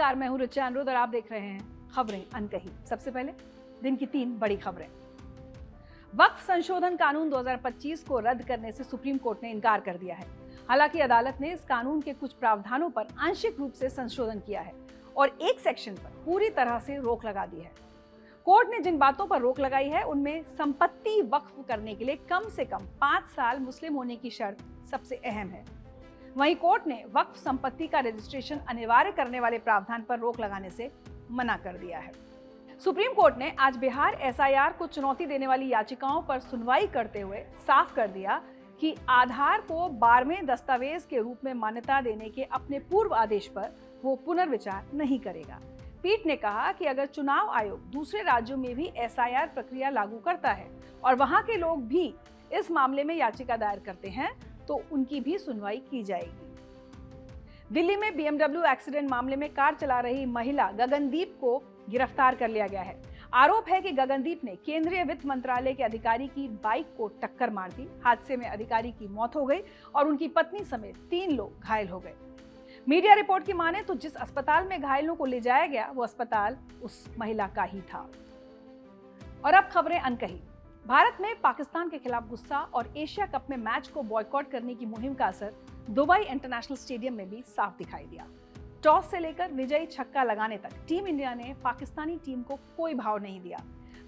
नमस्कार, मैं हूं रुचा अनिरुद्ध और आप देख रहे हैं खबरें अनकही। सबसे पहले दिन की 3 बड़ी खबरें। वक्फ संशोधन कानून 2025 को रद्द करने से सुप्रीम कोर्ट ने इनकार कर दिया है। हालांकि अदालत ने इस कानून के कुछ प्रावधानों पर आंशिक रूप से संशोधन किया है और एक सेक्शन पर पूरी तरह से रोक लगा दी है। कोर्ट ने जिन बातों पर रोक लगाई है उनमें संपत्ति वक्फ करने के लिए कम से कम 5 साल मुस्लिम होने की शर्त सबसे अहम है। वहीं कोर्ट ने वक्फ संपत्ति का रजिस्ट्रेशन अनिवार्य करने वाले प्रावधान पर रोक लगाने से मना कर दिया है। सुप्रीम कोर्ट ने आज बिहार एसआईआर को चुनौती देने वाली याचिकाओं पर सुनवाई करते हुए साफ कर दिया कि आधार को 12वें दस्तावेज के रूप में मान्यता देने के अपने पूर्व आदेश पर वो पुनर्विचार नहीं करेगा। पीठ ने कहा कि अगर चुनाव आयोग दूसरे राज्यों में भी एसआईआर प्रक्रिया लागू करता है और वहां के लोग भी इस मामले में याचिका दायर करते हैं तो उनकी भी सुनवाई की जाएगी। दिल्ली में BMW एक्सीडेंट मामले में कार चला रही महिला गगनदीप को गिरफ्तार कर लिया गया है। आरोप है कि गगनदीप ने केंद्रीय वित्त मंत्रालय के अधिकारी की बाइक को टक्कर मार दी। हादसे में अधिकारी की मौत हो गई और उनकी पत्नी समेत 3 लोग घायल हो गए। मीडिया रिपोर्ट की माने तो जिस अस्पताल में घायलों को ले जाया गया वो अस्पताल उस महिला का ही था। और अब खबरें अनकही। भारत में पाकिस्तान के खिलाफ गुस्सा और एशिया कप में मैच को बॉयकॉट करने की मुहिम का असर दुबई इंटरनेशनल स्टेडियम में भी साफ दिखाई दिया। टॉस से लेकर विजयी छक्का लगाने तक टीम इंडिया ने पाकिस्तानी टीम को कोई भाव नहीं दिया।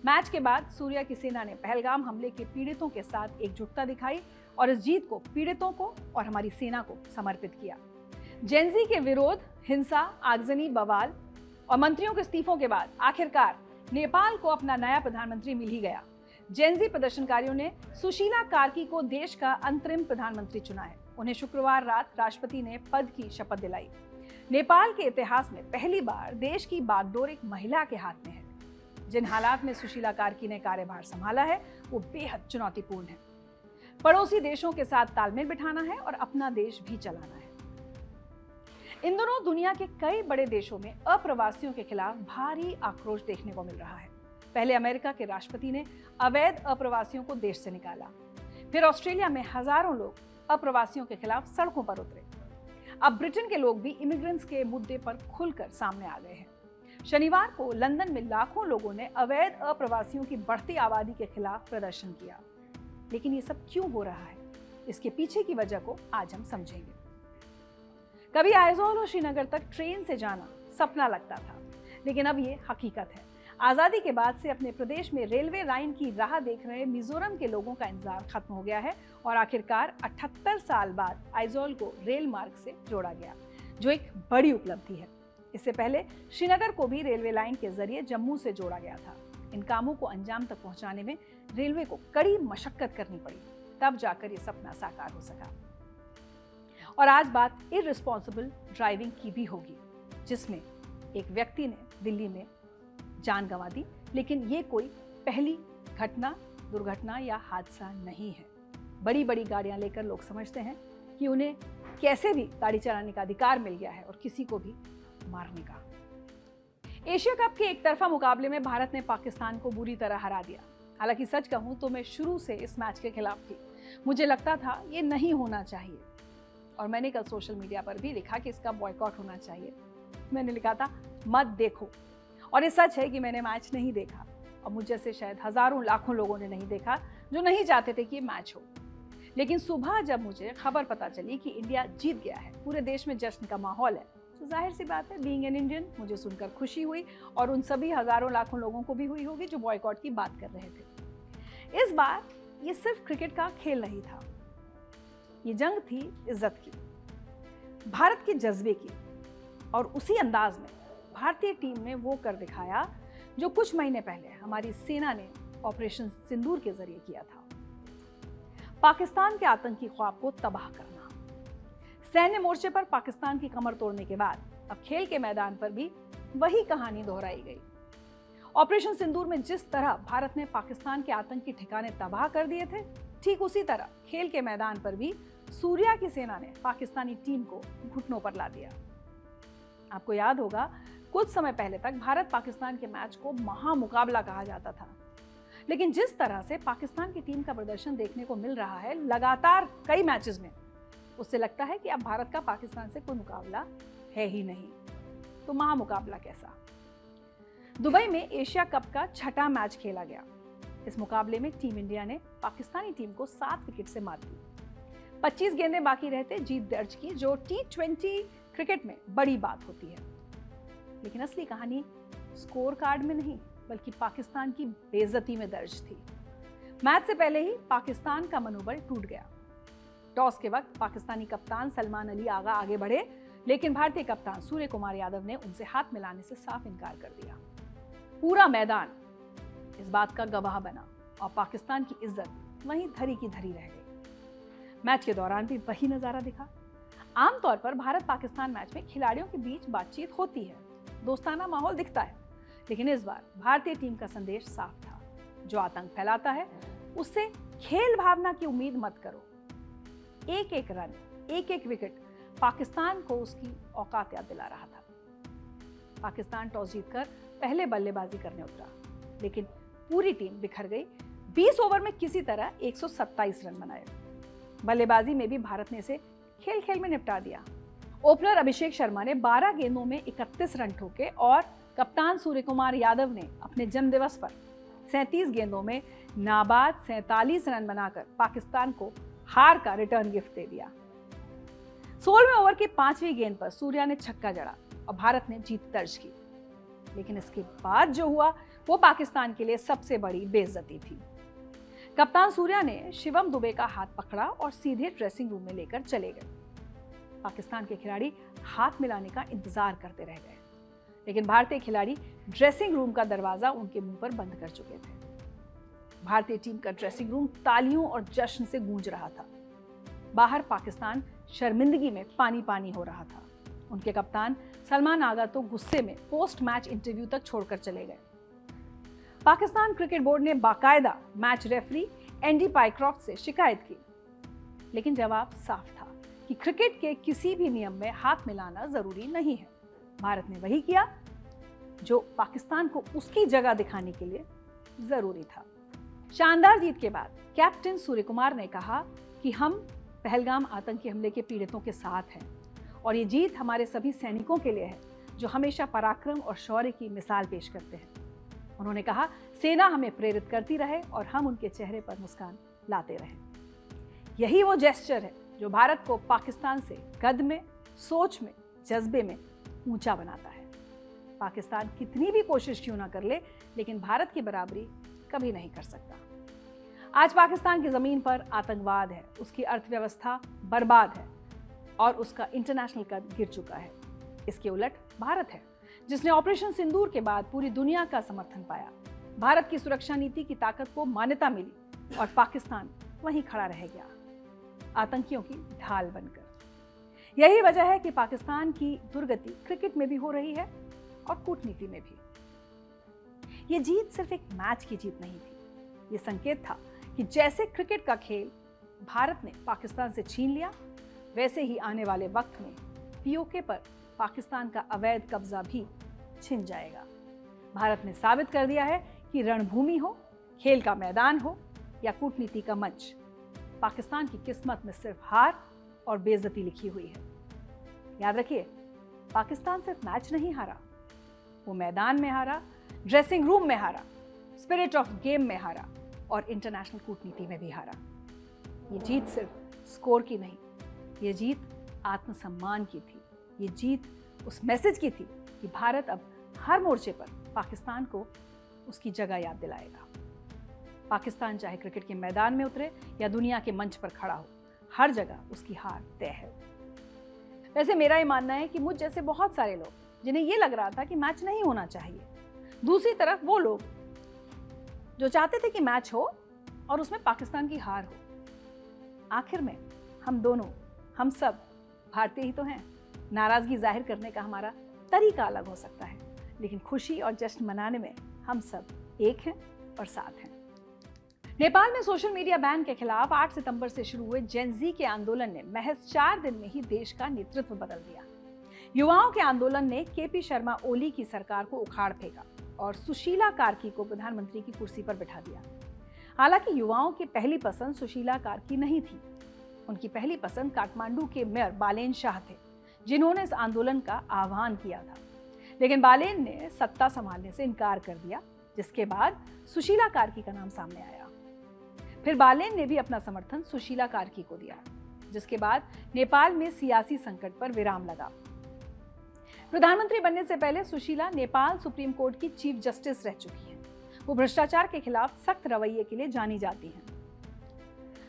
मैच के बाद सूर्या की सेना ने पहलगाम हमले के पीड़ितों के साथ एकजुटता दिखाई और इस जीत को पीड़ितों को और हमारी सेना को समर्पित किया। जेनजी के विरोध, हिंसा, आगजनी, बवाल और मंत्रियों के इस्तीफों के बाद आखिरकार नेपाल को अपना नया प्रधानमंत्री मिल ही गया। जेनजी प्रदर्शनकारियों ने सुशीला कार्की को देश का अंतरिम प्रधानमंत्री चुना है। उन्हें शुक्रवार रात राष्ट्रपति ने पद की शपथ दिलाई। नेपाल के इतिहास में पहली बार देश की बागडोर एक महिला के हाथ में है। जिन हालात में सुशीला कार्की ने कार्यभार संभाला है वो बेहद चुनौतीपूर्ण है। पड़ोसी देशों के साथ तालमेल बिठाना है और अपना देश भी चलाना है। इन दोनों दुनिया के कई बड़े देशों में अप्रवासियों के खिलाफ भारी आक्रोश देखने को मिल रहा है। पहले अमेरिका के राष्ट्रपति ने अवैध अप्रवासियों को देश से निकाला। फिर ऑस्ट्रेलिया में हजारों लोग अप्रवासियों के खिलाफ सड़कों पर उतरे। अब ब्रिटेन के लोग भी इमिग्रेंट्स के मुद्दे पर खुलकर सामने आ गए हैं। शनिवार को लंदन में लाखों लोगों ने अवैध अप्रवासियों की बढ़ती आबादी के खिलाफ प्रदर्शन किया। लेकिन ये सब क्यों हो रहा है, इसके पीछे की वजह को आज हम समझेंगे। कभी आइजोल और श्रीनगर तक ट्रेन से जाना सपना लगता था, लेकिन अब ये हकीकत है। आजादी के बाद से अपने प्रदेश में रेलवे लाइन की राह देख रहे मिजोरम के लोगों का इंतजार खत्म हो गया है और आखिरकार 78 साल बाद आइजोल को रेल मार्ग से जोड़ा गया, जो एक बड़ी उपलब्धि है। इससे पहले श्रीनगर को भी रेलवे लाइन के जरिए जम्मू से जोड़ा गया था। इन कामों को अंजाम तक पहुंचाने में रेलवे को कड़ी मशक्कत करनी पड़ी, तब जाकर ये सपना साकार हो सका। और आज बात इररिस्पॉन्सिबल ड्राइविंग की भी होगी, जिसमें एक व्यक्ति ने दिल्ली में जान गंवा दी। लेकिन ये कोई पहली दुर्घटना या हादसा नहीं है। बड़ी बड़ी गाड़ियां लेकर लोग समझते हैं कि उन्हें कैसे भी गाड़ी चलाने का अधिकार मिल गया है और किसी को भी मारने का। एशिया कप के एक तरफा मुकाबले में भारत ने पाकिस्तान को बुरी तरह हरा दिया। हालांकि सच कहूं तो मैं शुरू से इस मैच के खिलाफ थी। मुझे लगता था ये नहीं होना चाहिए और मैंने कल सोशल मीडिया पर भी लिखा कि इसका बॉयकॉट होना चाहिए। मैंने लिखा था मत देखो, और ये सच है कि मैंने मैच नहीं देखा और मुझ जैसे शायद हजारों लाखों लोगों ने नहीं देखा जो नहीं चाहते थे कि ये मैच हो। लेकिन सुबह जब मुझे खबर पता चली कि इंडिया जीत गया है, पूरे देश में जश्न का माहौल है, तो जाहिर सी बात है बीइंग एन इंडियन मुझे सुनकर खुशी हुई और उन सभी हजारों लाखों लोगों को भी हुई होगी जो बॉयकॉट की बात कर रहे थे। इस बार ये सिर्फ क्रिकेट का खेल नहीं था, ये जंग थी इज्जत की, भारत के जज्बे की। और उसी अंदाज में भारतीय टीम ने वो कर दिखाया जो कुछ महीने पहले हमारी सेना ने ऑपरेशन सिंदूर के जरिए किया था। पाकिस्तान के आतंकी ख्वाब को तबाह करना। सैन्य मोर्चे पर पाकिस्तान की कमर तोड़ने के बाद अब खेल के मैदान पर भी वही कहानी दोहराई गई। ऑपरेशन सिंदूर में जिस तरह भारत ने पाकिस्तान के आतंकी ठिकाने तबाह कर दिए थे, ठीक उसी तरह खेल के मैदान पर भी सूर्या की सेना ने पाकिस्तानी टीम को घुटनों पर ला दिया। आपको याद होगा कुछ समय पहले तक भारत पाकिस्तान के मैच को महामुकाबला कहा जाता था, लेकिन जिस तरह से पाकिस्तान की टीम का प्रदर्शन देखने को मिल रहा है लगातार कई मैचेस में, उससे लगता है कि अब भारत का पाकिस्तान से कोई मुकाबला है ही नहीं। तो महामुकाबला कैसा। दुबई में एशिया कप का छठा मैच खेला गया। इस मुकाबले में टीम इंडिया ने पाकिस्तानी टीम को 7 विकेट से मात दी। 25 गेंदें बाकी रहते जीत दर्ज की, जो T20 क्रिकेट में बड़ी बात होती है। लेकिन असली कहानी स्कोर कार्ड में नहीं, बल्कि पाकिस्तान की बेइज्जती में दर्ज थी। मैच से पहले ही पाकिस्तान का मनोबल टूट गया। टॉस के वक्त पाकिस्तानी कप्तान सलमान अली आगा आगे बढ़े, लेकिन भारतीय कप्तान सूर्य कुमार यादव ने उनसे हाथ मिलाने से साफ इनकार कर दिया। पूरा मैदान इस बात का गवाह बना और पाकिस्तान की इज्जत वहीं धरी की धरी रह गई। मैच के दौरान भी वही नजारा दिखा। आमतौर पर भारत पाकिस्तान मैच में खिलाड़ियों के बीच बातचीत होती है, दोस्ताना माहौल दिखता है, लेकिन इस बार भारतीय टीम का संदेश साफ था। जो आतंक फैलाता है उससे खेल भावना की उम्मीद मत करो। एक एक रन, एक एक विकेट पाकिस्तान को उसकी औकात याद दिला रहा था। पाकिस्तान टॉस जीतकर पहले बल्लेबाजी करने उतरा, लेकिन पूरी टीम बिखर गई। 20 ओवर में किसी तरह 127 रन बनाए। बल्लेबाजी में भी भारत ने इसे खेल खेल में निपटा दिया। ओपनर अभिषेक शर्मा ने 12 गेंदों में 31 रन ठोके और कप्तान सूर्य कुमार यादव ने अपने जन्मदिवस पर 37 गेंदों में नाबाद 47 रन बनाकर पाकिस्तान को हार का रिटर्न गिफ्ट दे दिया। 16वें ओवर की 5वीं गेंद पर सूर्या ने छक्का जड़ा और भारत ने जीत दर्ज की। लेकिन इसके बाद जो हुआ वो पाकिस्तान के लिए सबसे बड़ी बेइज्जती थी। कप्तान सूर्या ने शिवम दुबे का हाथ पकड़ा और सीधे ड्रेसिंग रूम में लेकर चले गए। पाकिस्तान के खिलाड़ी हाथ मिलाने का इंतजार करते रह गए, लेकिन भारतीय खिलाड़ी ड्रेसिंग रूम का दरवाजा उनके मुंह पर बंद कर चुके थे। भारतीय टीम का ड्रेसिंग रूम तालियों और जश्न से गूंज रहा था। बाहर पाकिस्तान शर्मिंदगी में पानी पानी हो रहा था। उनके कप्तान सलमान आगा तो गुस्से में पोस्ट मैच इंटरव्यू तक छोड़कर चले गए। पाकिस्तान क्रिकेट बोर्ड ने बाकायदा मैच रेफरी एंडी पाइक्रॉफ्ट से शिकायत की, लेकिन जवाब साफ था कि क्रिकेट के किसी भी नियम में हाथ मिलाना जरूरी नहीं है। भारत ने वही किया जो पाकिस्तान को उसकी जगह दिखाने के लिए जरूरी था। शानदार जीत के बाद कैप्टन सूर्य कुमार ने कहा कि हम पहलगाम आतंकी हमले के पीड़ितों के साथ हैं और ये जीत हमारे सभी सैनिकों के लिए है जो हमेशा पराक्रम और शौर्य की मिसाल पेश करते हैं। उन्होंने कहा, सेना हमें प्रेरित करती रहे और हम उनके चेहरे पर मुस्कान लाते रहें। यही वो जेस्चर है जो भारत को पाकिस्तान से कद में, सोच में, जज्बे में ऊंचा बनाता है। पाकिस्तान कितनी भी कोशिश क्यों ना कर ले, लेकिन भारत की बराबरी कभी नहीं कर सकता। आज पाकिस्तान की जमीन पर आतंकवाद है, उसकी अर्थव्यवस्था बर्बाद है और उसका इंटरनेशनल कद गिर चुका है। इसके उलट भारत है जिसने ऑपरेशन सिंदूर के बाद पूरी दुनिया का समर्थन पाया। भारत की सुरक्षा नीति की ताकत को मान्यता मिली और पाकिस्तान वहीं खड़ा रह गया, आतंकियों की ढाल बनकर। यही वजह है कि पाकिस्तान की दुर्गति क्रिकेट में भी हो रही है और कूटनीति में भी। ये जीत सिर्फ एक मैच की जीत नहीं थी, ये संकेत था कि जैसे क्रिकेट का खेल भारत ने पाकिस्तान से छीन लिया, वैसे ही आने वाले वक्त में पीओके पर पाकिस्तान का अवैध कब्जा भी छिन जाएगा। भारत ने साबित कर दिया है कि रणभूमि हो, खेल का मैदान हो या कूटनीति का मंच, पाकिस्तान की किस्मत में सिर्फ हार और बेइज्जती लिखी हुई है। याद रखिए, पाकिस्तान सिर्फ मैच नहीं हारा, वो मैदान में हारा, ड्रेसिंग रूम में हारा, स्पिरिट ऑफ गेम में हारा और इंटरनेशनल कूटनीति में भी हारा। ये जीत सिर्फ स्कोर की नहीं, ये जीत आत्मसम्मान की थी। ये जीत उस मैसेज की थी कि भारत अब हर मोर्चे पर पाकिस्तान को उसकी जगह याद दिलाएगा। पाकिस्तान चाहे क्रिकेट के मैदान में उतरे या दुनिया के मंच पर खड़ा हो, हर जगह उसकी हार तय है। वैसे मेरा ये मानना है कि मुझ जैसे बहुत सारे लोग जिन्हें ये लग रहा था कि मैच नहीं होना चाहिए, दूसरी तरफ वो लोग जो चाहते थे कि मैच हो और उसमें पाकिस्तान की हार हो। आखिर में हम दोनों, हम सब भारतीय ही तो हैं। नाराजगी जाहिर करने का हमारा तरीका अलग हो सकता है, लेकिन खुशी और जश्न मनाने में हम सब एक हैं और साथ हैं। नेपाल में सोशल मीडिया बैन के खिलाफ 8 सितंबर से शुरू हुए जेन ज़ी के आंदोलन ने महज 4 दिन में ही देश का नेतृत्व बदल दिया। युवाओं के आंदोलन ने केपी शर्मा ओली की सरकार को उखाड़ फेंका और सुशीला कार्की को प्रधानमंत्री की कुर्सी पर बिठा दिया। हालांकि युवाओं की पहली पसंद सुशीला कार्की नहीं थी। उनकी पहली पसंद काठमांडू के मेयर बालेन शाह थे, जिन्होंने इस आंदोलन का आह्वान किया था। लेकिन बालेन ने सत्ता संभालने से इनकार कर दिया, जिसके बाद सुशीला कार्की का नाम सामने आया। फिर बालेन ने भी अपना समर्थन सुशीला कार्की को दिया, जिसके बाद नेपाल में सियासी संकट पर विराम लगा। प्रधानमंत्री बनने से पहले सुशीला नेपाल सुप्रीम कोर्ट की चीफ जस्टिस रह चुकी हैं। वो भ्रष्टाचार के खिलाफ सख्त रवैये के लिए जानी जाती हैं।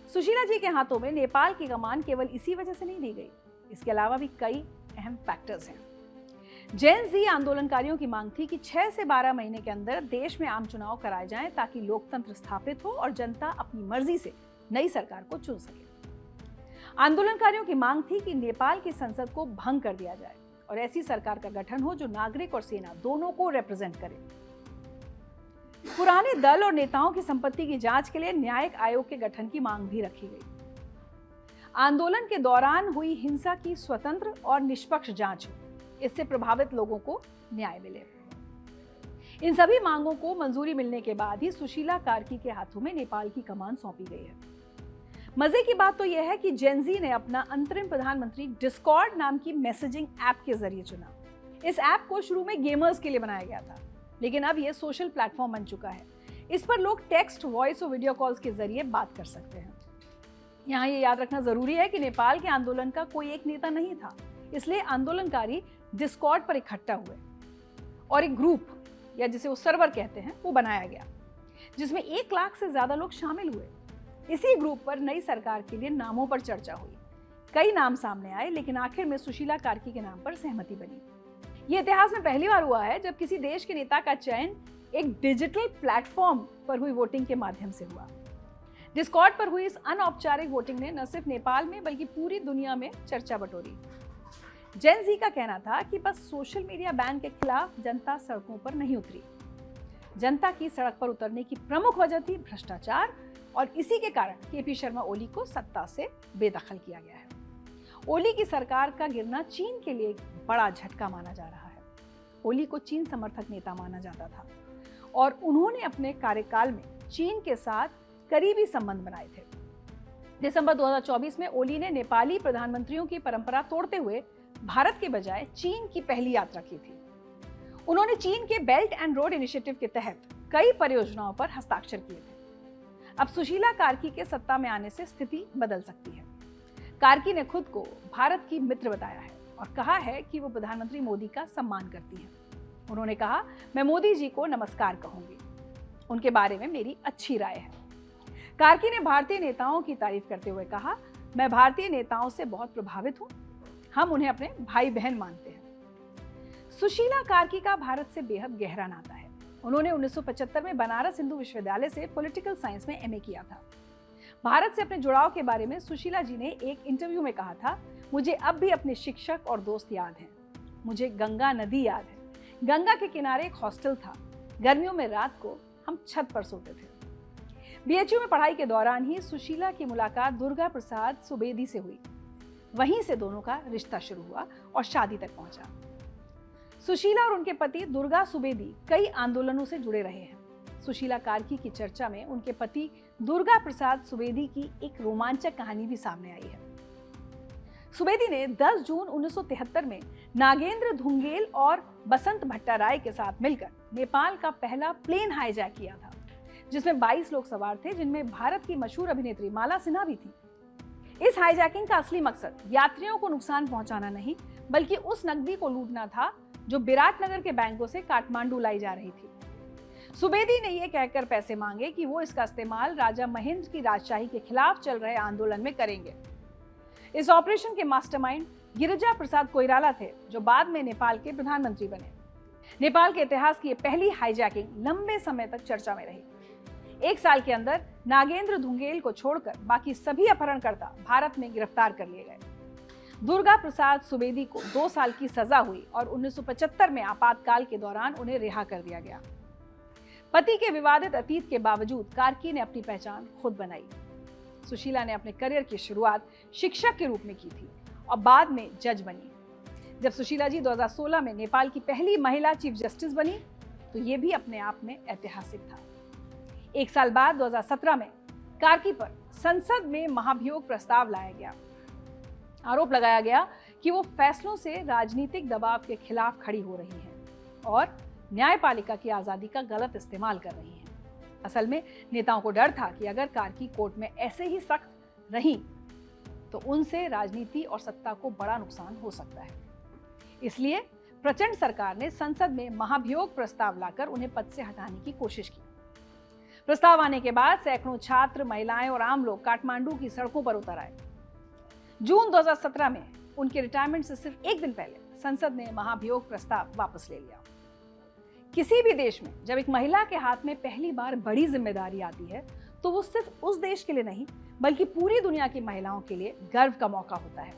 सुशीला जी के हाथों में नेपाल की कमान केवल इसी वजह से नहीं दी गई, इसके अलावा भी कई अहम फैक्टर्स हैं। जेन ज़ी आंदोलनकारियों की मांग थी कि 6 से 12 महीने के अंदर देश में आम चुनाव कराए जाएं ताकि लोकतंत्र स्थापित हो और जनता अपनी मर्जी से नई सरकार को चुन सके। आंदोलनकारियों की मांग थी कि नेपाल की संसद को भंग कर दिया जाए और ऐसी सरकार का गठन हो जो नागरिक और सेना दोनों को रिप्रेजेंट करे। पुराने दल और नेताओं की संपत्ति की जांच के लिए न्यायिक आयोग के गठन की मांग भी रखी गई। आंदोलन के दौरान हुई हिंसा की स्वतंत्र और निष्पक्ष जांच हो, इससे प्रभावित लोगों को न्याय मिले। इन सभी मांगों को मंजूरी मिलने के बाद ही सुशीला कार्की के हाथों में नेपाल की कमान सौंपी गई है। मजे की बात तो यह है कि जेन ज़ी ने अपना अंतरिम प्रधानमंत्री डिस्कॉर्ड नाम की मैसेजिंग ऐप के जरिए चुना। इस ऐप को शुरू में गेमर्स के लिए बनाया गया था, लेकिन अब यह सोशल प्लेटफॉर्म बन चुका है। इस पर लोग टेक्स्ट, वॉइस और वीडियो कॉल्स के जरिए बात कर सकते हैं। यहाँ ये याद रखना जरूरी है कि नेपाल के आंदोलन का कोई एक नेता नहीं था, इसलिए आंदोलनकारी डिस्कॉर्ड पर इकट्ठा हुए और एक ग्रुप, या जिसे वो सर्वर कहते हैं, वो बनाया गया, जिसमें 1 लाख से ज्यादा लोग शामिल हुए। इसी ग्रुप पर नई सरकार के लिए नामों पर चर्चा हुई। कई नाम सामने आए, लेकिन आखिर में सुशीला कार्की के नाम पर सहमति बनी। ये इतिहास में पहली बार हुआ है जब किसी देश के नेता का चयन एक डिजिटल प्लेटफॉर्म पर हुई वोटिंग के माध्यम से हुआ। डिस्कॉर्ड पर हुई इस अनौपचारिक वोटिंग ने न सिर्फ नेपाल में बल्कि पूरी दुनिया में चर्चा बटोरी। जेन ज़ी का कहना था कि बस सोशल मीडिया बैन के खिलाफ जनता सड़कों पर नहीं उतरी। जनता की सड़क पर उतरने की प्रमुख वजह थी भ्रष्टाचार, और इसी के कारण केपी शर्मा ओली को सत्ता से बेदखल किया गया है। ओली की सरकार का गिरना चीन के लिए एक बड़ा झटका माना जा रहा है। ओली को चीन समर्थक नेता माना जाता था और उन्होंने अपने कार्यकाल में चीन के साथ करीबी संबंध बनाए थे। दिसंबर 2024 में ओली ने नेपाली प्रधानमंत्रियों की परंपरा तोड़ते हुए भारत के बजाय चीन की पहली यात्रा की थी। उन्होंने चीन के बेल्ट एंड रोड इनिशिएटिव के तहत कई परियोजनाओं पर हस्ताक्षर किए थे। अब सुशीला कार्की के सत्ता में आने से स्थिति बदल सकती है। कार्की ने खुद को भारत की मित्र बताया है और कहा है कि वो प्रधानमंत्री मोदी का सम्मान करती हैं। उन्होंने कहा, मैं मोदी जी को नमस्कार कहूंगी, उनके बारे में मेरी अच्छी राय है। कार्की ने भारतीय नेताओं की तारीफ करते हुए कहा, मैं भारतीय नेताओं से बहुत प्रभावित हूं, हम उन्हें अपने भाई बहन मानते हैं। सुशीला कार्की का भारत से बेहद गहरा नाता है। उन्होंने 1975 में बनारस हिंदू विश्वविद्यालय से पॉलिटिकल साइंस में एमए किया था। भारत से अपने जुड़ाव के बारे में सुशीला जी ने एक इंटरव्यू में कहा था, मुझे अब भी अपने शिक्षक और दोस्त याद हैं। मुझे गंगा नदी याद है। गंगा के किनारे एक हॉस्टल था। गर्मियों में रात को हम छत पर सोते थे। बीएचयू में पढ़ाई के दौरान ही सुशीला की मुलाकात दुर्गा प्रसाद सुवेदी से हुई। वहीं से दोनों का रिश्ता शुरू हुआ और शादी तक पहुंचा। सुशीला और उनके पति दुर्गा सुवेदी कई आंदोलनों से जुड़े रहे हैं। सुशीला कार्की की चर्चा में उनके पति दुर्गा प्रसाद सुवेदी की एक रोमांचक कहानी भी सामने आई है। सुवेदी ने 10 जून 1973 में नागेंद्र धुंगेल और बसंत भट्टाराय के साथ मिलकर नेपाल का पहला प्लेन हाईजैक किया था, जिसमें 22 लोग सवार थे, जिनमें भारत की मशहूर अभिनेत्री माला सिन्हा भी थी। इस हाईजैकिंग का असली मकसद यात्रियों को नुकसान पहुंचाना नहीं, बल्कि उस नकदी को लूटना था जो विराटनगर के बैंकों से काठमांडू लाई जा रही थी। सुवेदी ने यह कहकर पैसे मांगे कि वो इसका इस्तेमाल राजा महेंद्र की राजशाही के खिलाफ चल रहे आंदोलन में करेंगे। इस ऑपरेशन के मास्टरमाइंड गिरिजा प्रसाद कोइराला थे, जो बाद में नेपाल के प्रधानमंत्री बने। नेपाल के इतिहास की यह पहली हाईजैकिंग लंबे समय तक चर्चा में रही। 1 साल के अंदर नागेंद्र धुंगेल को छोड़कर बाकी सभी अपहरणकर्ता भारत में गिरफ्तार कर लिए गए। दुर्गा प्रसाद सुवेदी को 2 साल की सजा हुई और 1975 में आपातकाल के दौरान उन्हें रिहा कर दिया गया। पति के विवादित अतीत के बावजूद कार्की ने अपनी पहचान खुद बनाई। सुशीला ने अपने करियर की शुरुआत शिक्षक के रूप में की थी और बाद में जज बनी। जब सुशीला जी 2016 में नेपाल की पहली महिला चीफ जस्टिस बनी, तो ये भी अपने आप में ऐतिहासिक था। 1 साल बाद 2017 में कार्की पर संसद में महाभियोग प्रस्ताव लाया गया। आरोप लगाया गया कि वो फैसलों से राजनीतिक दबाव के खिलाफ खड़ी हो रही हैं। और न्यायपालिका की आज़ादी का गलत इस्तेमाल कर रही हैं। असल में नेताओं को डर था कि अगर कार्की कोर्ट में ऐसे ही सख्त रहीं तो उनसे राजनीति और सत्ता को बड़ा नुकसान हो सकता है। इसलिए प्रचंड सरकार ने संसद में महाभियोग प्रस्ताव लाकर उन्हें पद से हटाने की कोशिश की। प्रस्ताव आने के बाद सैकड़ों छात्र, महिलाएं और आम लोग काठमांडू की सड़कों पर उतर आए। जून 2017 में उनके रिटायरमेंट से सिर्फ एक दिन पहले संसद ने महाभियोग प्रस्ताव वापस ले लिया। किसी भी देश में जब एक महिला के हाथ में पहली बार बड़ी जिम्मेदारी आती है तो वो सिर्फ उस देश के लिए नहीं बल्कि पूरी दुनिया की महिलाओं के लिए गर्व का मौका होता है।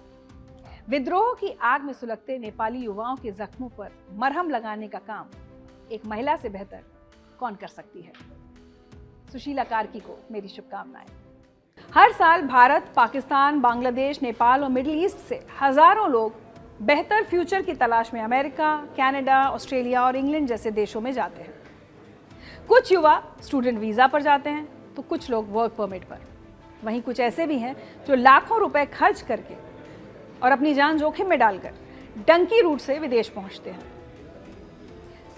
विद्रोह की आग में सुलगते नेपाली युवाओं के जख्मों पर मरहम लगाने का काम एक महिला से बेहतर कौन कर सकती है। सुशीला कार्की को मेरी शुभकामनाएं। हर साल भारत, पाकिस्तान, बांग्लादेश, नेपाल और मिडिल ईस्ट से हजारों लोग बेहतर फ्यूचर की तलाश में अमेरिका, कनाडा, ऑस्ट्रेलिया और इंग्लैंड जैसे देशों में जाते हैं। कुछ युवा स्टूडेंट वीज़ा पर जाते हैं तो कुछ लोग वर्क परमिट पर। वहीं कुछ ऐसे भी हैं जो लाखों रुपए खर्च करके और अपनी जान जोखिम में डालकर डंकी रूट से विदेश पहुंचते हैं।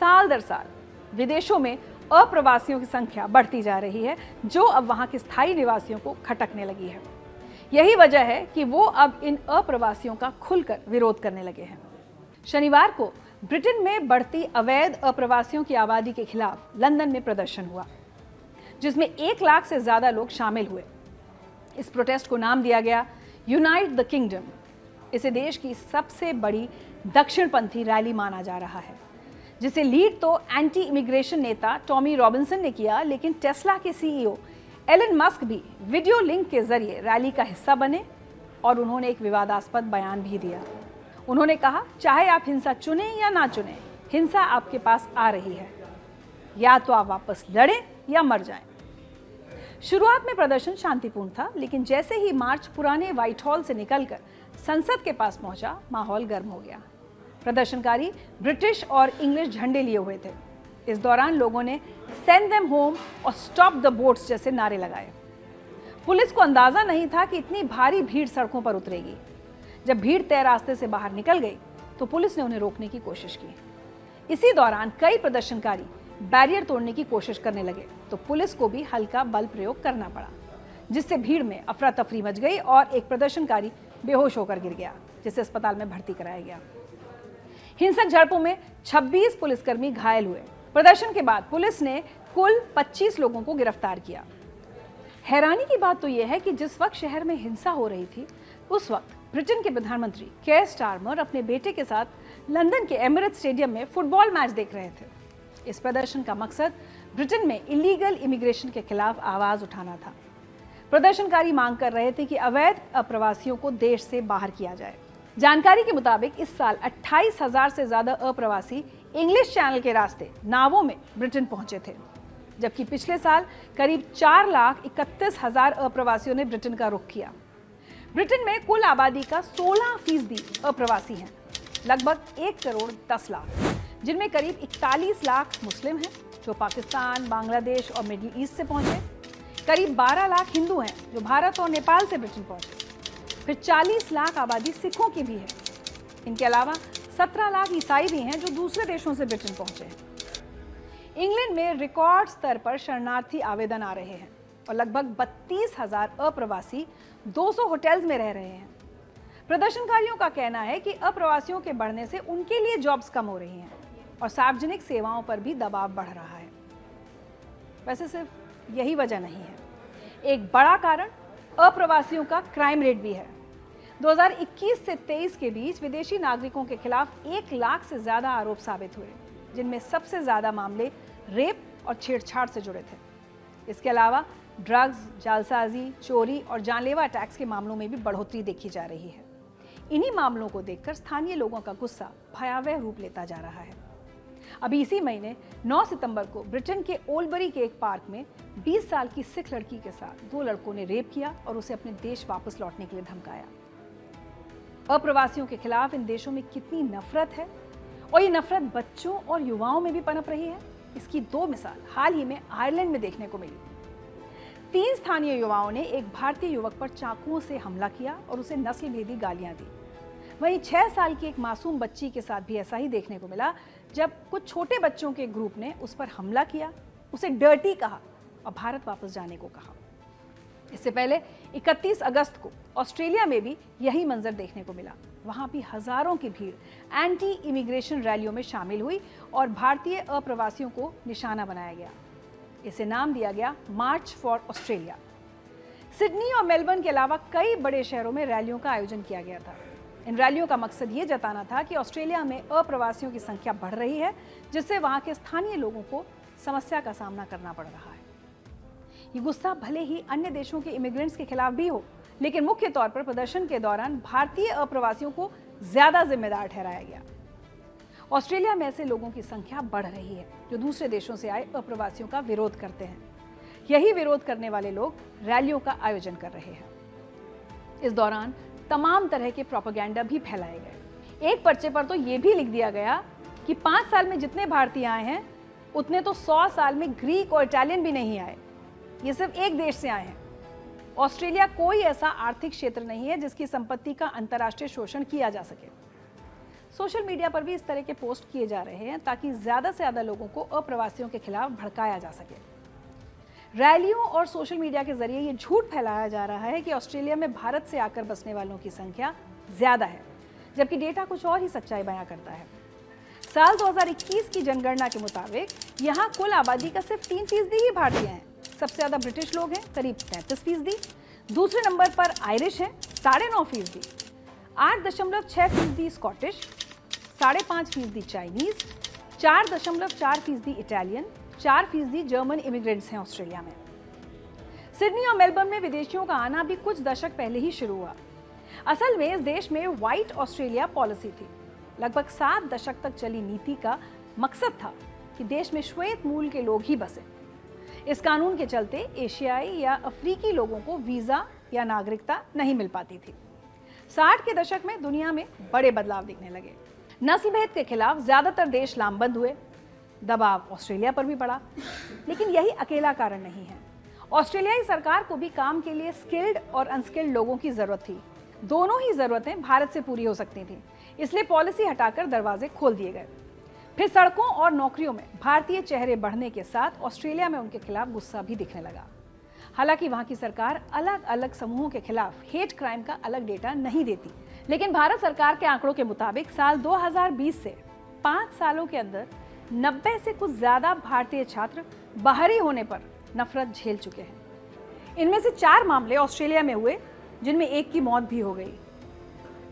साल दर साल विदेशों में अप्रवासियों की संख्या बढ़ती जा रही है, जो अब वहां के स्थायी निवासियों को खटकने लगी है। यही वजह है कि वो अब इन अप्रवासियों का खुलकर विरोध करने लगे हैं। शनिवार को ब्रिटेन में बढ़ती अवैध अप्रवासियों की आबादी के खिलाफ लंदन में प्रदर्शन हुआ, जिसमें 1 लाख से ज्यादा लोग शामिल हुए। इस प्रोटेस्ट को नाम दिया गया यूनाइट द किंगडम। इसे देश की सबसे बड़ी दक्षिणपंथी रैली माना जा रहा है, जिसे लीड तो एंटी इमिग्रेशन नेता टॉमी रॉबिन्सन ने किया, लेकिन टेस्ला के सीईओ एलन मस्क भी वीडियो लिंक के जरिए रैली का हिस्सा बने और उन्होंने एक विवादास्पद बयान भी दिया। उन्होंने कहा, चाहे आप हिंसा चुनें या ना चुनें, हिंसा आपके पास आ रही है, या तो आप वापस लड़ें या मर जाएं। शुरुआत में प्रदर्शन शांतिपूर्ण था, लेकिन जैसे ही मार्च पुराने व्हाइट हॉल से निकलकर संसद के पास पहुंचा, माहौल गर्म हो गया। प्रदर्शनकारी ब्रिटिश और इंग्लिश झंडे लिए हुए थे। इस दौरान लोगों ने सेंड देम होम और स्टॉप द बोट्स जैसे नारे लगाए। पुलिस को अंदाजा नहीं था कि इतनी भारी भीड़ सड़कों पर उतरेगी। जब भीड़ तय रास्ते से बाहर निकल गई तो पुलिस ने उन्हें रोकने की कोशिश की। इसी दौरान कई प्रदर्शनकारी बैरियर तोड़ने की कोशिश करने लगे तो पुलिस को भी हल्का बल प्रयोग करना पड़ा, जिससे भीड़ में अफरा तफरी मच गई और एक प्रदर्शनकारी बेहोश होकर गिर गया, जिसे अस्पताल में भर्ती कराया गया। हिंसक झड़पों में 26 पुलिसकर्मी घायल हुए। प्रदर्शन के बाद पुलिस ने कुल 25 लोगों को गिरफ्तार किया। हैरानी की बात तो यह है कि जिस वक्त शहर में हिंसा हो रही थी, उस वक्त ब्रिटेन के प्रधानमंत्री केयर स्टारमर अपने बेटे के साथ लंदन के एमिरेट्स स्टेडियम में फुटबॉल मैच देख रहे थे। इस प्रदर्शन का मकसद ब्रिटेन में इलीगल इमिग्रेशन के खिलाफ आवाज उठाना था। प्रदर्शनकारी मांग कर रहे थे कि अवैध अप्रवासियों को देश से बाहर किया जाए। जानकारी के मुताबिक इस साल 28,000 से ज्यादा अप्रवासी इंग्लिश चैनल के रास्ते नावों में ब्रिटेन पहुंचे थे, जबकि पिछले साल करीब 4,31,000 अप्रवासियों ने ब्रिटेन का रुख किया। ब्रिटेन में कुल आबादी का 16% अप्रवासी हैं, लगभग 1 करोड़ 10 लाख, जिनमें करीब 41 लाख मुस्लिम हैं जो पाकिस्तान, बांग्लादेश और मिडिल ईस्ट से पहुंचे। करीब 12 लाख हिंदू हैं जो भारत और नेपाल से ब्रिटेन पहुंचे। फिर 40 लाख आबादी सिखों की भी है। इनके अलावा 17 लाख ईसाई भी हैं जो दूसरे देशों से ब्रिटेन पहुंचे हैं। इंग्लैंड में रिकॉर्ड स्तर पर शरणार्थी आवेदन आ रहे हैं और लगभग 32,000 अप्रवासी 200 होटल्स में रह रहे हैं। प्रदर्शनकारियों का कहना है कि अप्रवासियों के बढ़ने से उनके लिए जॉब्स कम हो रही हैं और सार्वजनिक सेवाओं पर भी दबाव बढ़ रहा है। वैसे सिर्फ यही वजह नहीं है, एक बड़ा कारण अप्रवासियों का क्राइम रेट भी है। 2021 से 23 के बीच विदेशी नागरिकों के खिलाफ 1 लाख से ज्यादा आरोप साबित हुए, जिनमें सबसे ज्यादा मामले रेप और छेड़छाड़ से जुड़े थे। इसके अलावा ड्रग्स, जालसाजी, चोरी और जानलेवा अटैक्स के मामलों में भी बढ़ोतरी देखी जा रही है। इन्हीं मामलों को देखकर स्थानीय लोगों का गुस्सा भयावह रूप लेता जा रहा है। अभी इसी महीने 9 सितंबर को ब्रिटेन के ओलबरी के एक पार्क में 20 साल की सिख लड़की के साथ 2 लड़कों ने रेप किया और उसे अपने देश वापस लौटने के लिए धमकाया। अप्रवासियों के खिलाफ इन देशों में कितनी नफरत है और ये नफरत बच्चों और युवाओं में भी पनप रही है, इसकी 2 मिसाल हाल ही में आयरलैंड में देखने को मिली। 3 स्थानीय युवाओं ने एक भारतीय युवक पर चाकुओं से हमला किया और उसे नस्लभेदी गालियां दी। वहीं 6 साल की एक मासूम बच्ची के साथ भी ऐसा ही देखने को मिला, जब कुछ छोटे बच्चों के ग्रुप ने उस पर हमला किया, उसे डर्टी कहा और भारत वापस जाने को कहा। इससे पहले 31 अगस्त को ऑस्ट्रेलिया में भी यही मंजर देखने को मिला। वहां भी हजारों की भीड़ एंटी इमिग्रेशन रैलियों में शामिल हुई और भारतीय अप्रवासियों को निशाना बनाया गया। इसे नाम दिया गया मार्च फॉर ऑस्ट्रेलिया। सिडनी और मेलबर्न के अलावा कई बड़े शहरों में रैलियों का आयोजन किया गया था। इन रैलियों का मकसद ये जताना था कि ऑस्ट्रेलिया में अप्रवासियों की संख्या बढ़ रही है, जिससे वहां के स्थानीय लोगों को समस्या का सामना करना पड़ रहा है। ये गुस्सा भले ही अन्य देशों के इमिग्रेंट्स के खिलाफ भी हो, लेकिन मुख्य तौर पर प्रदर्शन के दौरान भारतीय अप्रवासियों को ज्यादा जिम्मेदार ठहराया गया। ऑस्ट्रेलिया में ऐसे लोगों की संख्या बढ़ रही है जो दूसरे देशों से आए अप्रवासियों का विरोध करते हैं। यही विरोध करने वाले लोग रैलियों का आयोजन कर रहे हैं। इस दौरान तमाम तरह के प्रोपेगेंडा भी फैलाए गए। एक पर्चे पर तो ये भी लिख दिया गया कि 5 साल में जितने भारतीय आए हैं उतने तो 100 साल में ग्रीक और इटालियन भी नहीं आए। ये सिर्फ एक देश से आए हैं। ऑस्ट्रेलिया कोई ऐसा आर्थिक क्षेत्र नहीं है जिसकी संपत्ति का अंतर्राष्ट्रीय शोषण किया जा सके। सोशल मीडिया पर भी इस तरह के पोस्ट किए जा रहे हैं ताकि ज्यादा से ज्यादा लोगों को अप्रवासियों के खिलाफ भड़काया जा सके। रैलियों और सोशल मीडिया के जरिए ये झूठ फैलाया जा रहा है कि ऑस्ट्रेलिया में भारत से आकर बसने वालों की संख्या ज्यादा है, जबकि डेटा कुछ और ही सच्चाई बयां करता है। साल 2021 की जनगणना के मुताबिक यहाँ कुल आबादी का सिर्फ 3% ही भारतीय हैं। सबसे ज्यादा ब्रिटिश लोग हैं, करीब 33%। दूसरे नंबर पर आयरिश हैं, 9.5%। 8.6% Scottish, 5.5% Chinese, 4.4% Italian, 4% German immigrants हैं ऑस्ट्रेलिया में। सिडनी और मेलबर्न में विदेशियों का आना भी कुछ दशक पहले ही शुरू हुआ। असल में इस देश में व्हाइट ऑस्ट्रेलिया पॉलिसी थी। लगभग 7 दशक तक चली नीति का मकसद था कि देश में श्वेत मूल के लोग ही बसे। इस कानून के चलते एशियाई या अफ्रीकी लोगों को वीजा या नागरिकता नहीं मिल पाती थी। 60 के दशक में दुनिया में बड़े बदलाव दिखने लगे। नस्लभेद के खिलाफ ज्यादातर देश लामबंद हुए। दबाव ऑस्ट्रेलिया पर भी पड़ा, लेकिन यही अकेला कारण नहीं है। ऑस्ट्रेलियाई सरकार को भी काम के लिए स्किल्ड और अनस्किल्ड लोगों की जरूरत थी। दोनों ही जरूरतें भारत से पूरी हो सकती थी, इसलिए पॉलिसी हटाकर दरवाजे खोल दिए गए। फिर सड़कों और नौकरियों में भारतीय चेहरे बढ़ने के साथ ऑस्ट्रेलिया में उनके खिलाफ गुस्सा भी दिखने लगा। हालांकि वहां की सरकार अलग अलग समूहों के खिलाफ हेट क्राइम का अलग डेटा नहीं देती, लेकिन भारत सरकार के आंकड़ों के मुताबिक साल 2020 से 5 सालों के अंदर 90 से कुछ ज्यादा भारतीय छात्र बाहरी होने पर नफरत झेल चुके हैं। इनमें से 4 मामले ऑस्ट्रेलिया में हुए, जिनमें एक की मौत भी हो गई।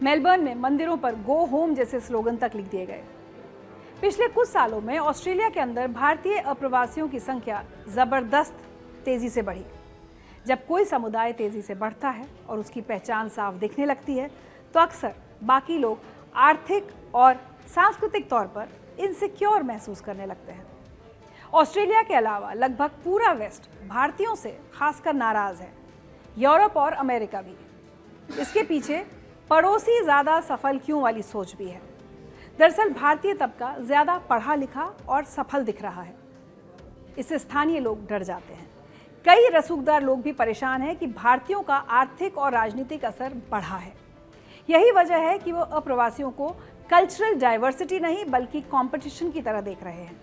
मेलबर्न में मंदिरों पर गो होम जैसे स्लोगन तक लिख दिए गए। पिछले कुछ सालों में ऑस्ट्रेलिया के अंदर भारतीय अप्रवासियों की संख्या जबरदस्त तेजी से बढ़ी। जब कोई समुदाय तेजी से बढ़ता है और उसकी पहचान साफ दिखने लगती है, तो अक्सर बाकी लोग आर्थिक और सांस्कृतिक तौर पर इनसिक्योर महसूस करने लगते हैं। ऑस्ट्रेलिया के अलावा लगभग पूरा वेस्ट भारतीयों से खासकर नाराज है, यूरोप और अमेरिका भी। इसके पीछे पड़ोसी ज्यादा सफल क्यों वाली सोच भी है। दरअसल भारतीय तबका ज्यादा पढ़ा लिखा और सफल दिख रहा है। इससे स्थानीय लोग डर जाते हैं। कई रसूखदार लोग भी परेशान हैं कि भारतीयों का आर्थिक और राजनीतिक असर बढ़ा है। यही वजह है कि वो अप्रवासियों को कल्चरल डाइवर्सिटी नहीं बल्कि कंपटीशन की तरह देख रहे हैं।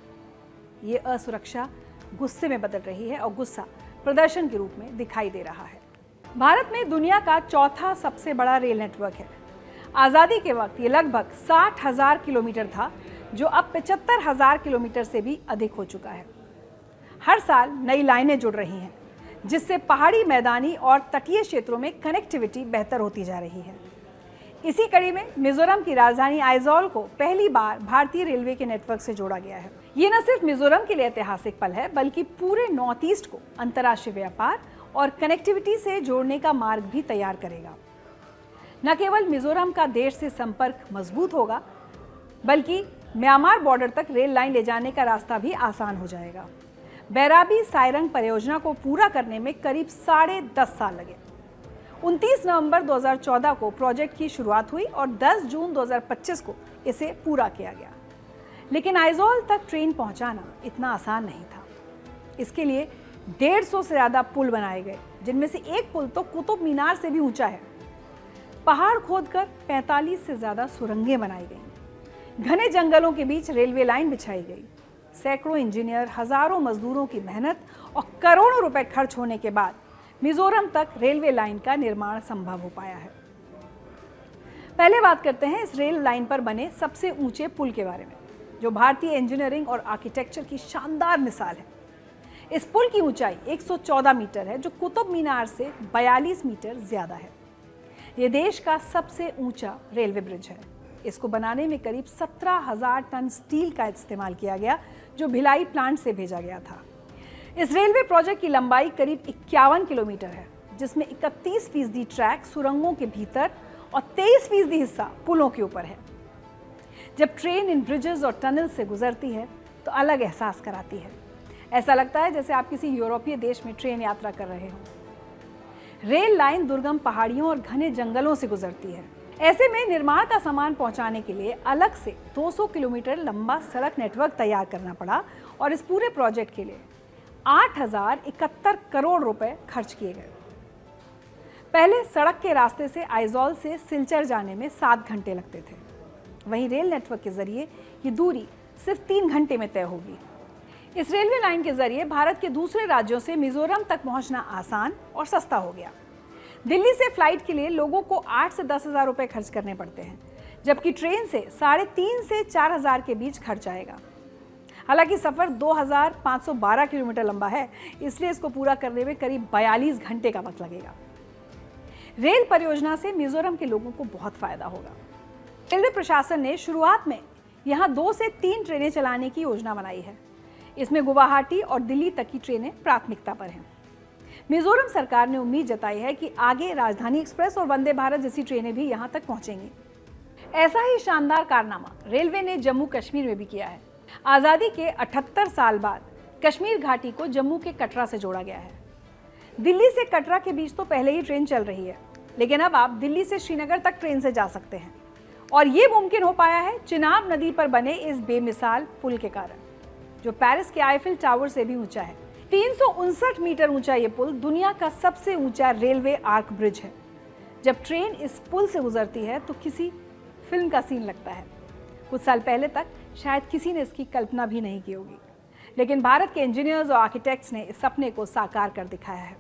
ये असुरक्षा गुस्से में बदल रही है और गुस्सा प्रदर्शन के रूप में दिखाई दे रहा है। भारत में दुनिया का 4था सबसे बड़ा रेल नेटवर्क है। आज़ादी के वक्त ये लगभग 60,000 किलोमीटर था, जो अब 75,000 किलोमीटर से भी अधिक हो चुका है। हर साल नई लाइनें जुड़ रही हैं, जिससे पहाड़ी, मैदानी और तटीय क्षेत्रों में कनेक्टिविटी बेहतर होती जा रही है। इसी कड़ी में मिजोरम की राजधानी आइजॉल को पहली बार भारतीय रेलवे के नेटवर्क से जोड़ा गया है। ये न सिर्फ मिजोरम के लिए ऐतिहासिक पल है, बल्कि पूरे नॉर्थ ईस्ट को अंतर्राष्ट्रीय व्यापार और कनेक्टिविटी से जोड़ने का मार्ग भी तैयार करेगा। न केवल मिजोरम का देश से संपर्क मजबूत होगा, बल्कि म्यांमार बॉर्डर तक रेल लाइन ले जाने का रास्ता भी आसान हो जाएगा। बैराबी सायरंग परियोजना को पूरा करने में करीब 10.5 साल लगे। 29 नवंबर 2014 को प्रोजेक्ट की शुरुआत हुई और 10 जून 2025 को इसे पूरा किया गया। लेकिन आइजॉल तक ट्रेन पहुंचाना इतना आसान नहीं था। इसके लिए 150 से ज़्यादा पुल बनाए गए, जिनमें से एक पुल तो कुतुब मीनार से भी ऊंचा है। पहाड़ खोदकर 45 से ज्यादा सुरंगें बनाई गई, घने जंगलों के बीच रेलवे लाइन बिछाई गई। सैकड़ों इंजीनियर, हजारों मजदूरों की मेहनत और करोड़ों रुपए खर्च होने के बाद मिजोरम तक रेलवे लाइन का निर्माण संभव हो पाया है। पहले बात करते हैं इस रेल लाइन पर बने सबसे ऊंचे पुल के बारे में, जो भारतीय इंजीनियरिंग और आर्किटेक्चर की शानदार मिसाल है। इस पुल की ऊंचाई 114 मीटर है, जो कुतुब मीनार से 42 मीटर ज्यादा है। यह देश का सबसे ऊंचा रेलवे ब्रिज है। इसको बनाने में करीब 17,000 टन स्टील का इस्तेमाल किया गया, जो भिलाई प्लांट से भेजा गया था। इस रेलवे प्रोजेक्ट की लंबाई करीब 51 किलोमीटर है, जिसमें 31% ट्रैक सुरंगों के भीतर और 23% हिस्सा पुलों के ऊपर है। जब ट्रेन इन ब्रिजेस और टनल से गुजरती है तो अलग एहसास कराती है। ऐसा लगता है जैसे आप किसी यूरोपीय देश में ट्रेन यात्रा कर रहे हो। रेल लाइन दुर्गम पहाड़ियों और घने जंगलों से गुजरती है। ऐसे में निर्माण का सामान पहुंचाने के लिए अलग से 200 किलोमीटर लंबा सड़क नेटवर्क तैयार करना पड़ा और इस पूरे प्रोजेक्ट के लिए 8,071 करोड़ रुपए खर्च किए गए। पहले सड़क के रास्ते से आइजॉल से सिलचर जाने में 7 घंटे लगते थे, वहीं रेल नेटवर्क के जरिए ये दूरी सिर्फ 3 घंटे में तय होगी। इस रेलवे लाइन के जरिए भारत के दूसरे राज्यों से मिजोरम तक पहुंचना आसान और सस्ता हो गया। दिल्ली से फ्लाइट के लिए लोगों को 8 से 10 हज़ार रुपए खर्च करने पड़ते हैं, जबकि ट्रेन से 3.5 से 4 हज़ार के बीच खर्च आएगा। हालांकि सफर 2,512 किलोमीटर लंबा है, इसलिए इसको पूरा करने में करीब 42 घंटे का वक्त लगेगा। रेल परियोजना से मिजोरम के लोगों को बहुत फायदा होगा। रेलवे प्रशासन ने शुरुआत में यहाँ 2 से 3 ट्रेनें चलाने की योजना बनाई है। इसमें गुवाहाटी और दिल्ली तक की ट्रेनें प्राथमिकता पर हैं। मिजोरम सरकार ने उम्मीद जताई है कि आगे राजधानी एक्सप्रेस और वंदे भारत जैसी ट्रेनें भी यहाँ तक पहुंचेंगी। ऐसा ही शानदार कारनामा रेलवे ने जम्मू कश्मीर में भी किया है। आज़ादी के 78 साल बाद कश्मीर घाटी को जम्मू के कटरा से जोड़ा गया है। दिल्ली से कटरा के बीच तो पहले ही ट्रेन चल रही है, लेकिन अब आप दिल्ली से श्रीनगर तक ट्रेन से जा सकते हैं, और ये मुमकिन हो पाया है चिनाब नदी पर बने इस बेमिसाल पुल के कारण, जो पेरिस के आईफिल टावर से भी ऊंचा है। 359 मीटर ऊंचा ये पुल दुनिया का सबसे ऊंचा रेलवे आर्क ब्रिज है। जब ट्रेन इस पुल से गुजरती है तो किसी फिल्म का सीन लगता है। कुछ साल पहले तक शायद किसी ने इसकी कल्पना भी नहीं की होगी, लेकिन भारत के इंजीनियर्स और आर्किटेक्ट्स ने इस सपने को साकार कर दिखाया है।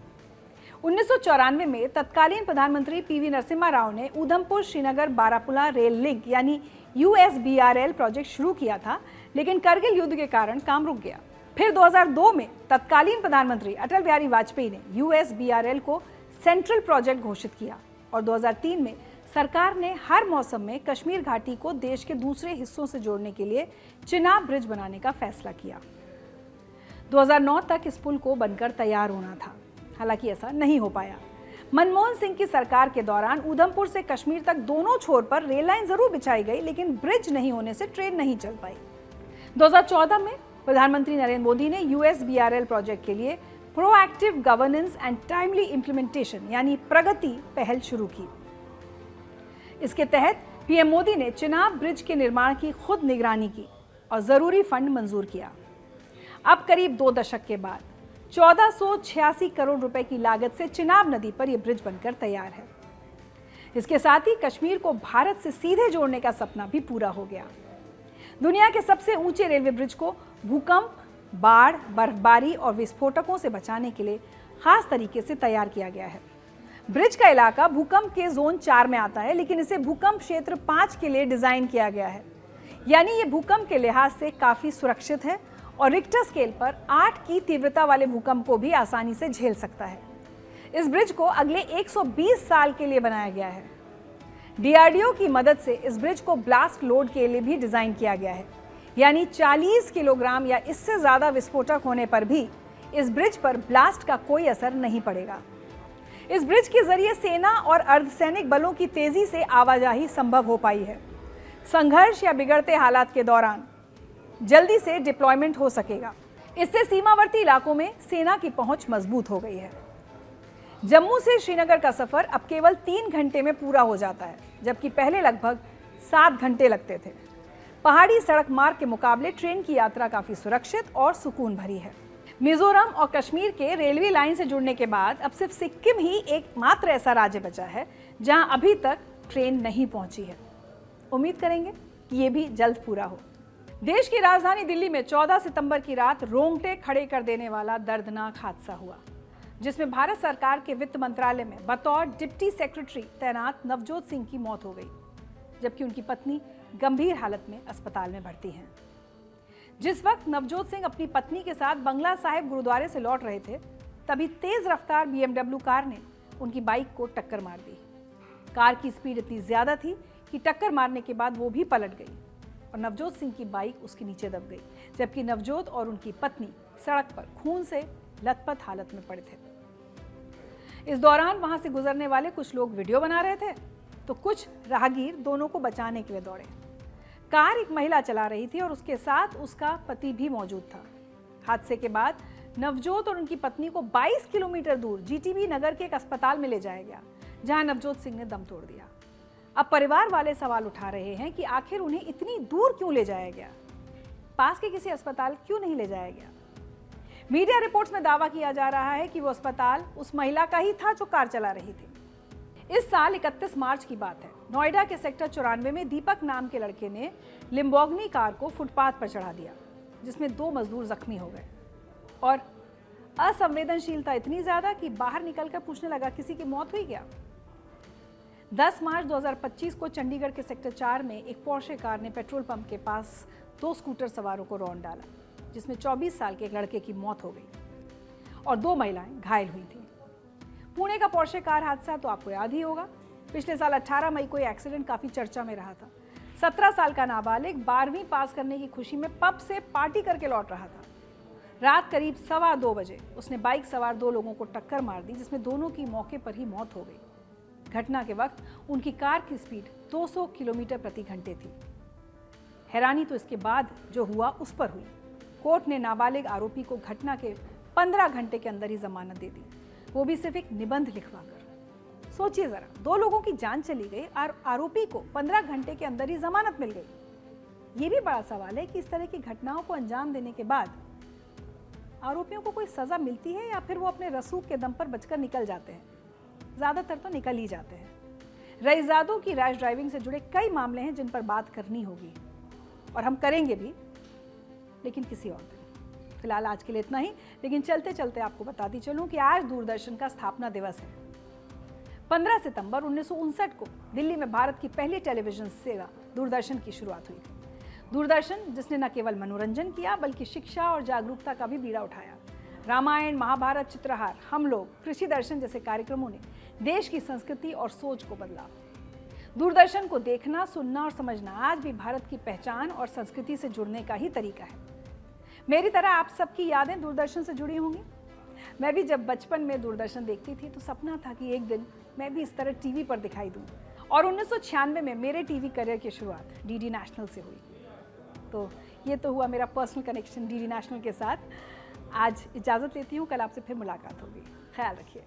1994 में तत्कालीन प्रधानमंत्री पीवी नरसिम्हा राव ने उधमपुर श्रीनगर बारापुला रेल लिंक यानी USBRL प्रोजेक्ट शुरू किया था, लेकिन करगिल युद्ध के कारण काम रुक गया। फिर 2002 में तत्कालीन प्रधानमंत्री अटल बिहारी वाजपेयी ने USBRL को सेंट्रल प्रोजेक्ट घोषित किया, और 2003 में सरकार ने हर मौसम में कश्मीर घाटी को देश के दूसरे हिस्सों से जोड़ने के लिए चिनाब ब्रिज बनाने का फैसला किया। 2009 तक इस पुल को बनकर तैयार होना था, हालांकि ऐसा नहीं हो पाया। मनमोहन सिंह की सरकार के दौरान उधमपुर से कश्मीर तक दोनों छोर पर रेल लाइन जरूर बिछाई गई, लेकिन ब्रिज नहीं होने से ट्रेन नहीं चल पाई। 2014 में प्रधानमंत्री नरेंद्र मोदी ने USBRL प्रोजेक्ट के लिए proactive governance and timely implementation यानी प्रगति पहल शुरू की। इसके तहत पीएम मोदी ने चिनाब ब्रिज के निर्माण की खुद निगरानी की और जरूरी फंड मंजूर किया। अब करीब 2 दशक के बाद 1486 करोड़ रुपए की लागत से चिनाब नदी पर यह ब्रिज बनकर तैयार है। इसके साथ ही कश्मीर को भारत से सीधे जोड़ने का सपना भी पूरा हो गया। दुनिया के सबसे ऊंचे रेलवे ब्रिज को भूकंप, बाढ़, बर्फबारी और विस्फोटकों से बचाने के लिए खास तरीके से तैयार किया गया है। ब्रिज का इलाका भूकंप के जोन 4 में आता है, लेकिन इसे भूकंप क्षेत्र 5 के लिए डिजाइन किया गया है, यानी ये भूकंप के लिहाज से काफी सुरक्षित है और रिक्टर स्केल पर 8 की तीव्रता वाले भूकंप को भी आसानी से झेल सकता है। इस ब्रिज को अगले 120 साल के लिए बनाया गया है। DRDO की मदद से इस ब्रिज को ब्लास्ट लोड के लिए भी डिजाइन किया गया है, यानी 40 किलोग्राम या इससे ज्यादा विस्फोटक होने पर भी इस ब्रिज पर ब्लास्ट का कोई असर नहीं पड़ेगा। इस ब्रिज के जरिए सेना और अर्धसैनिक बलों की तेजी से आवाजाही संभव हो पाई है। संघर्ष या बिगड़ते हालात के दौरान जल्दी से डिप्लॉयमेंट हो सकेगा। इससे सीमावर्ती इलाकों में सेना की पहुंच मजबूत हो गई है। जम्मू से श्रीनगर का सफर अब केवल 3 घंटे में पूरा हो जाता है, जबकि पहले लगभग 7 घंटे लगते थे। पहाड़ी सड़क मार्ग के मुकाबले ट्रेन की यात्रा काफी सुरक्षित और सुकून भरी है। मिजोरम और कश्मीर के रेलवे लाइन से जुड़ने के बाद अब सिर्फ सिक्किम ही एकमात्र ऐसा राज्य बचा है जहां अभी तक ट्रेन नहीं पहुंची है। उम्मीद करेंगे कि ये भी जल्द पूरा हो। देश की राजधानी दिल्ली में 14 सितंबर की रात रोंगटे खड़े कर देने वाला दर्दनाक हादसा हुआ, जिसमें भारत सरकार के वित्त मंत्रालय में बतौर डिप्टी सेक्रेटरी तैनात नवजोत सिंह की मौत हो गई, जबकि उनकी पत्नी गंभीर हालत में अस्पताल में भर्ती हैं। जिस वक्त नवजोत सिंह अपनी पत्नी के साथ बंगला साहिब गुरुद्वारे से लौट रहे थे, तभी तेज रफ्तार BMW कार ने उनकी बाइक को टक्कर मार दी। कार की स्पीड इतनी ज्यादा थी कि टक्कर मारने के बाद वो भी पलट गई और नवजोत सिंह की बाइक उसके नीचे दब गई, जबकि नवजोत और उनकी पत्नी सड़क पर खून से लथपथ हालत में पड़े थे। इस दौरान वहां से गुजरने वाले कुछ लोग वीडियो बना रहे थे, तो कुछ राहगीर दोनों को बचाने के लिए दौड़े। कार एक महिला चला रही थी और उसके साथ उसका पति भी मौजूद था। हादसे के बाद नवजोत और उनकी पत्नी को 22 किलोमीटर दूर GTB नगर के एक अस्पताल में ले जाया गया, जहां नवजोत सिंह ने दम तोड़ दिया। अब परिवार वाले सवाल उठा रहे हैं कि आखिर उन्हें इतनी दूर क्यों ले जाया गया, पास के किसी अस्पताल क्यों नहीं ले जाया गया। मीडिया रिपोर्ट्स में दावा किया जा रहा है कि वो अस्पताल उस महिला का ही था जो कार चला रही थी। इस साल 31 मार्च की बात है। नोएडा के सेक्टर 94 में दीपक नाम के लड़के ने लिम्बोर्गिनी कार को फुटपाथ पर चढ़ा दिया, जिसमें 2 मजदूर जख्मी हो गए और असंवेदनशीलता इतनी ज्यादा कि बाहर निकलकर पूछने लगा, किसी की मौत हुई क्या। 10 मार्च 2025 को चंडीगढ़ के सेक्टर 4 में एक पोर्शे कार ने पेट्रोल पंप के पास 2 स्कूटर सवारों को रौंद डाला, जिसमें 24 साल के एक लड़के की मौत हो गई और 2 महिलाएं घायल हुई थीं। पुणे का पोर्शे कार हादसा तो आपको याद ही होगा। पिछले साल 18 मई को यह एक्सीडेंट काफी चर्चा में रहा था। 17 साल का नाबालिग 12वीं पास करने की खुशी में पब से पार्टी करके लौट रहा था। रात करीब 2:15 बजे उसने बाइक सवार 2 लोगों को टक्कर मार दी, जिसमें दोनों की मौके पर ही मौत हो गई। घटना के वक्त उनकी कार की स्पीड 200 किलोमीटर प्रति घंटे थी। हैरानी तो इसके बाद जो हुआ उस पर हुई। कोर्ट ने नाबालिग आरोपी को घटना के 15 घंटे के अंदर ही जमानत दे दी, वो भी सिर्फ एक निबंध लिखवाकर। सोचिए जरा, 2 लोगों की जान चली गई और आरोपी को 15 घंटे के अंदर ही जमानत मिल गई। ये भी बड़ा सवाल है कि इस तरह की घटनाओं को अंजाम देने के बाद आरोपियों को कोई सजा मिलती है या फिर वो अपने रसूख के दम पर बचकर निकल जाते हैं। ज्यादातर तो निकल ही जाते हैं। रईसजादों की रैश ड्राइविंग से जुड़े कई मामले हैं जिन पर बात करनी होगी और हम करेंगे भी, लेकिन किसी और दिन। फिलहाल आज के लिए इतना ही, लेकिन चलते चलते आपको बताती चलूं कि आज दूरदर्शन का स्थापना दिवस है। 15 सितंबर 1959 को दिल्ली में भारत की पहली टेलीविजन सेवा दूरदर्शन की शुरुआत हुई थी। दूरदर्शन जिसने न केवल मनोरंजन किया बल्कि शिक्षा और जागरूकता का भी बीड़ा उठाया। रामायण, महाभारत, चित्रहार, हम लोग, कृषि दर्शन जैसे कार्यक्रमों ने देश की संस्कृति और सोच को बदला। दूरदर्शन को देखना, सुनना और समझना आज भी भारत की पहचान और संस्कृति से जुड़ने का ही तरीका है। मेरी तरह आप सबकी यादें दूरदर्शन से जुड़ी होंगी। मैं भी जब बचपन में दूरदर्शन देखती थी तो सपना था कि एक दिन मैं भी इस तरह टीवी पर दिखाई दूं। और 1996 में मेरे टीवी करियर की शुरुआत DD नेशनल से हुई। तो ये तो हुआ मेरा पर्सनल कनेक्शन DD नेशनल के साथ। आज इजाज़त लेती हूँ, कल आपसे फिर मुलाकात होगी। ख्याल रखिए।